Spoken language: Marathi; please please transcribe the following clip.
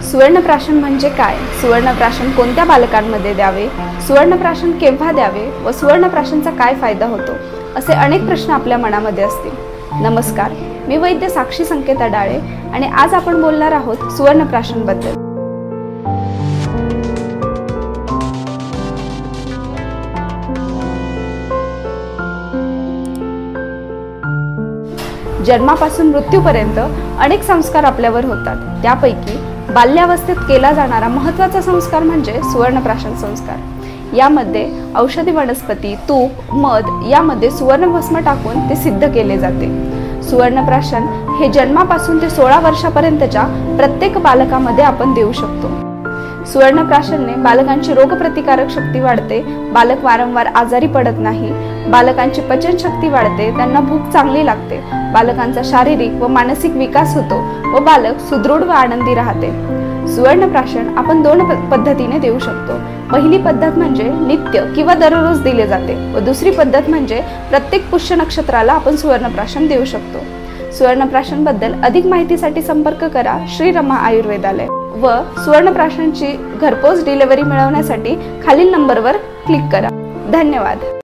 सुवर्णप्राशन म्हणजे काय? सुवर्णप्राशन कोणत्या बालकांमध्ये द्यावे? सुवर्णप्राशन केव्हा द्यावे व सुवर्णप्राशनचा काय फायदा होतो? असे अनेक प्रश्न आपल्या मनामध्ये असतील। नमस्कार, मी वैद्य साक्षी संकेत अडाळे आणि आज आपण बोलणार आहोत सुवर्णप्राशन बद्दल। जन्मापासून मृत्यूपर्यंत अनेक संस्कार आपल्यावर होतात। त्यापैकी बाल्यावस्थेत केला जाणारा महत्त्वाचा संस्कार म्हणजे सुवर्णप्राशन संस्कार। यामध्ये औषधी वनस्पती, तूप, मध यामध्ये सुवर्णभस्म टाकून ते सिद्ध केले जाते। सुवर्णप्राशन हे जन्मापासून ते 16 वर्षापर्यंतच्या प्रत्येक बालकामध्ये आपण देऊ शकतो। सुवर्णप्राशनने बालकांची रोगप्रतिकारक शक्ती वाढते, बालक वारंवार आजारी पडत नाही, बालकांची पचनशक्ती वाढते, त्यांना भूक चांगली लागते, बालकांचा शारीरिक व मानसिक विकास होतो व बालक सुदृढ व आनंदी राहते। सुवर्णप्राशन आपण 2 पद्धतीने देऊ शकतो। पहिली पद्धत म्हणजे नित्य किंवा दररोज दिले जाते व दुसरी पद्धत म्हणजे प्रत्येक पुष्य नक्षत्राला आपण सुवर्णप्राशन देऊ शकतो। सुवर्णप्राशन बद्दल अधिक माहितीसाठी संपर्क करा श्री रमा आयुर्वेदालय व सुवर्णप्राशनची घरपोच डिलिव्हरी मिळवण्यासाठी खालील नंबरवर क्लिक करा। धन्यवाद।